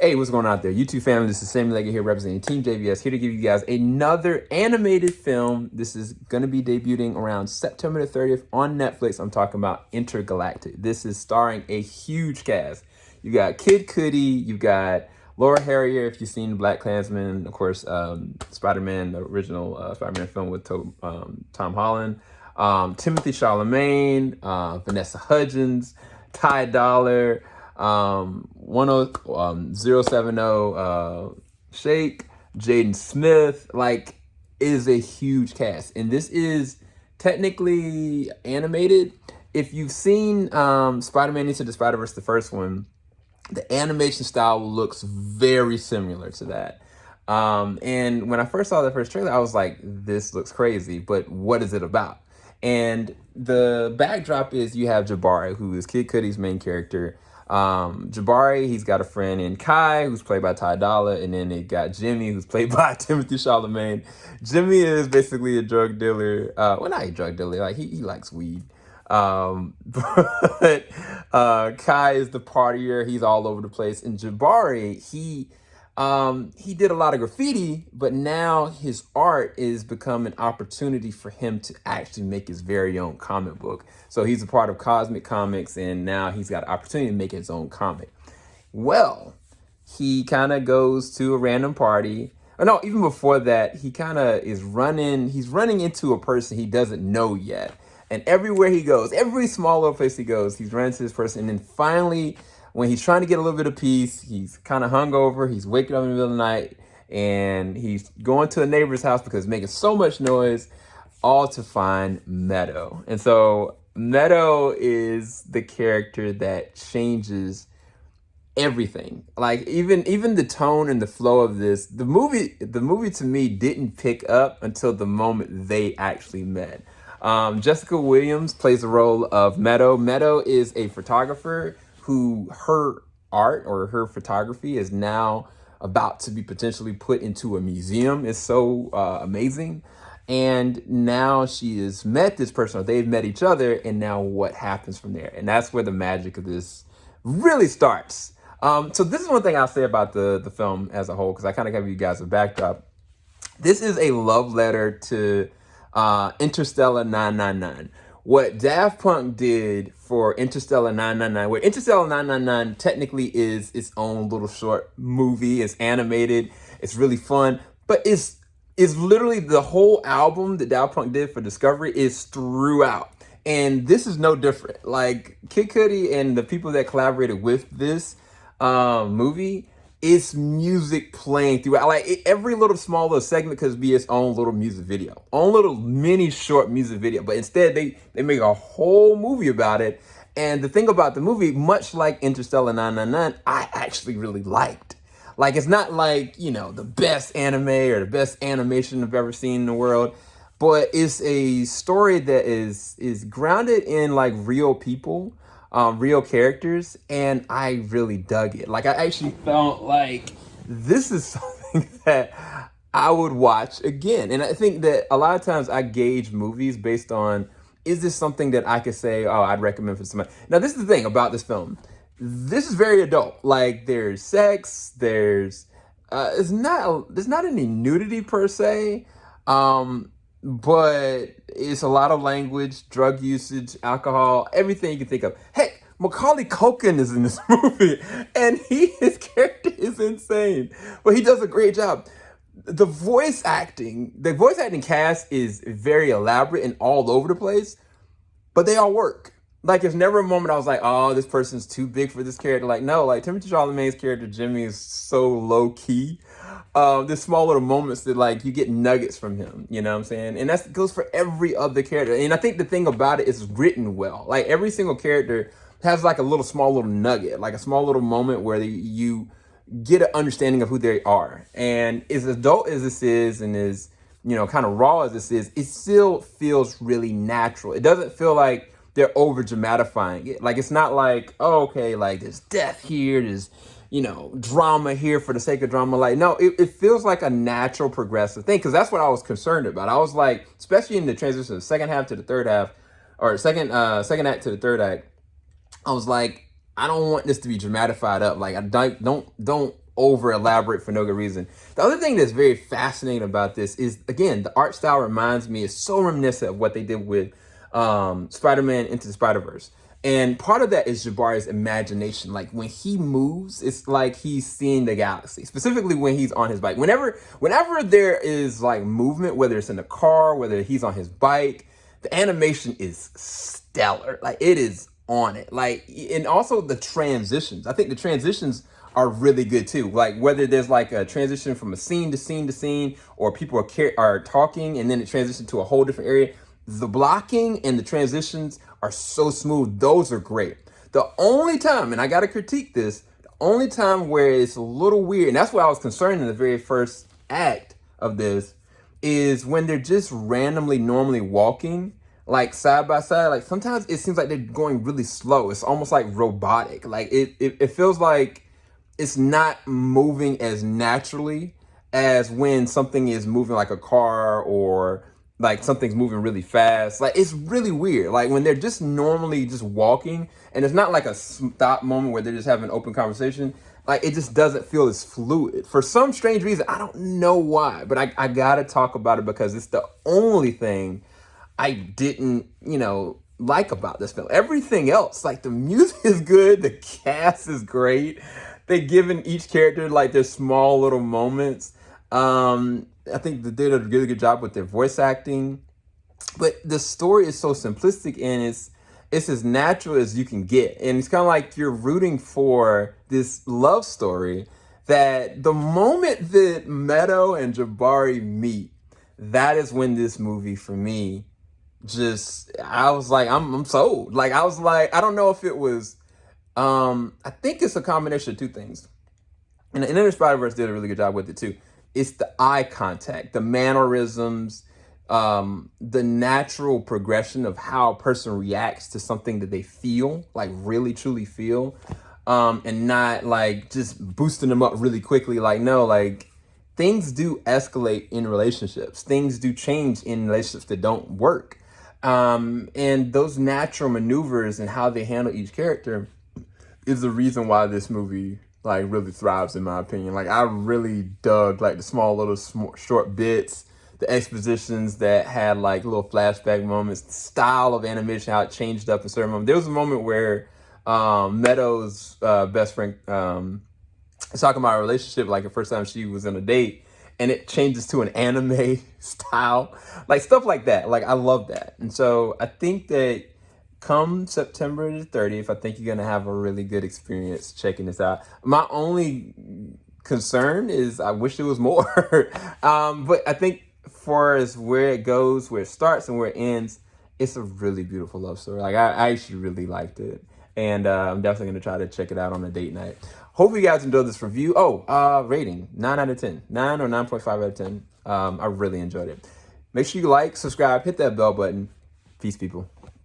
Hey, what's going on out there? YouTube family, this is Sammy Leggett here representing TeamJVS, here to give you guys another animated film. This is going to be debuting around September the 30th on Netflix. I'm talking about Entergalactic. This is starring a huge cast. You got Kid Cudi, you got Laura Harrier, if you've seen Black Klansman, of course, Spider-Man, the original Spider-Man film with Tom Holland, Timothy Chalamet, Vanessa Hudgens, Ty Dolla, 070 Shake, Jaden Smith. Like, it is a huge cast, and this is technically animated. If you've seen Spider-Man Into the Spider-Verse, the first one, the animation style looks very similar to that. And when I first saw the first trailer, I was like, this looks crazy, but what is it about? And the backdrop is you have Jabari, who is Kid Cudi's main character. Jabari, he's got a friend in Kai, who's played by Ty Dolla, and then they got Jimmy, who's played by Timothy Chalamet. Jimmy is basically a drug dealer. Well, not a drug dealer, like he likes weed. But Kai is the partier. He's all over the place. And Jabari, he did a lot of graffiti, but now his art is become an opportunity for him to actually make his very own comic book. So he's a part of Cosmic Comics, and now he's got an opportunity to make his own comic. Well, he kind of goes to a random party. Or no, even before that, he kind of he's running into a person he doesn't know yet. And everywhere he goes, every small little place he goes, he's running into this person. And then finally, when he's trying to get a little bit of peace, he's kind of hungover. He's waking up in the middle of the night, and he's going to a neighbor's house because he's making so much noise, all to find Meadow. And so Meadow is the character that changes everything. Like even the tone and the flow of this, the movie to me didn't pick up until the moment they actually met. Jessica Williams plays the role of Meadow. Meadow is a photographer who her art or her photography is now about to be potentially put into a museum. It's so amazing. And now she has met this person, or they've met each other, and now what happens from there? And that's where the magic of this really starts. So this is one thing I'll say about the film as a whole, because I kind of give you guys a backdrop. This is a love letter to Interstellar 999. What Daft Punk did for Interstellar 999, where Interstellar 999 technically is its own little short movie. It's animated. It's really fun. But it's literally the whole album that Daft Punk did for Discovery is throughout. And this is no different. Like, Kid Cudi and the people that collaborated with this movie, it's music playing throughout. Like, every little small little segment could be its own little music video, own little mini short music video. But instead, they make a whole movie about it. And the thing about the movie, much like Interstellar 999, I actually really liked. Like, it's not like, you know, the best anime or the best animation I've ever seen in the world, but it's a story that is grounded in like real people. Real characters, and I really dug it. Like, I actually felt like this is something that I would watch again. And I think that a lot of times I gauge movies based on, is this something that I could say, oh, I'd recommend for somebody? Now, this is the thing about this film. This is very adult. Like, there's sex, there's not any nudity per se, but it's a lot of language, drug usage, alcohol, everything you can think of. Heck, Macaulay Culkin is in this movie, and his character is insane, but he does a great job. The voice acting cast is very elaborate and all over the place, but they all work. Like, there's never a moment I was like, oh, this person's too big for this character. Like, no, like, Timothy Chalamet's character, Jimmy, is so low-key. There's small little moments that, like, you get nuggets from him, you know what I'm saying? And that goes for every other character. And I think the thing about it is written well. Like, every single character has, like, a small little nugget, like a small little moment where you get an understanding of who they are. And as adult as this is, and as, you know, kind of raw as this is, it still feels really natural. It doesn't feel like they're over dramatizing it. Like, it's not like, oh, okay, like, there's death here, there's, you know, drama here for the sake of drama. Like, no, it feels like a natural progressive thing, because that's what I was concerned about. I was like, especially in the transition of the second half to the third half, or second act to the third act, I was like, I don't want this to be dramatified up. Like, I don't over elaborate for no good reason. The other thing that's very fascinating about this is, again, the art style reminds me, is so reminiscent of what they did with Spider-Man Into the Spider-Verse. And part of that is Jabari's imagination. Like when he moves, it's like he's seeing the galaxy, specifically when he's on his bike. Whenever there is like movement, whether it's in the car, whether he's on his bike, the animation is stellar. Like it is on it. Like, and also the transitions. I think the transitions are really good too. Like whether there's like a transition from a scene to scene to scene, or people are talking and then it transitions to a whole different area. The blocking and the transitions are so smooth. Those are great. The only time, and I got to critique this, the only time where it's a little weird, and that's why I was concerned in the very first act of this, is when they're just randomly normally walking, like side by side. Like sometimes it seems like they're going really slow. It's almost like robotic. Like it feels like it's not moving as naturally as when something is moving like a car, or like something's moving really fast. Like it's really weird. Like when they're just normally just walking and it's not like a stop moment where they're just having an open conversation, like it just doesn't feel as fluid for some strange reason. I don't know why, but I gotta talk about it because it's the only thing I didn't, like about this film. Everything else, like the music is good, the cast is great. They given each character like their small little moments. I think they did a really good job with their voice acting, but the story is so simplistic and it's as natural as you can get. And it's kind of like you're rooting for this love story that the moment that Meadow and Jabari meet, that is when this movie for me I was like, I'm sold. Like, I was like, I don't know if it was, I think it's a combination of two things. And Into the Spider-Verse did a really good job with it too. It's the eye contact, the mannerisms, the natural progression of how a person reacts to something that they feel, like really truly feel, and not like just boosting them up really quickly. Like, no, like things do escalate in relationships. Things do change in relationships that don't work. And those natural maneuvers and how they handle each character is the reason why this movie like really thrives, in my opinion. Like I really dug like the small little short bits, the expositions that had like little flashback moments, the style of animation, how it changed up in certain moments. There was a moment where Meadow's best friend was talking about a relationship, like the first time she was on a date, and it changes to an anime style, like stuff like that. Like I love that. And so I think that come September the 30th, I think you're going to have a really good experience checking this out. My only concern is I wish it was more. But I think for as where it goes, where it starts and where it ends, it's a really beautiful love story. Like I actually really liked it. And I'm definitely going to try to check it out on a date night. Hope you guys enjoyed this review. Rating, 9 out of 10. 9 or 9.5 out of 10. I really enjoyed it. Make sure you like, subscribe, hit that bell button. Peace, people.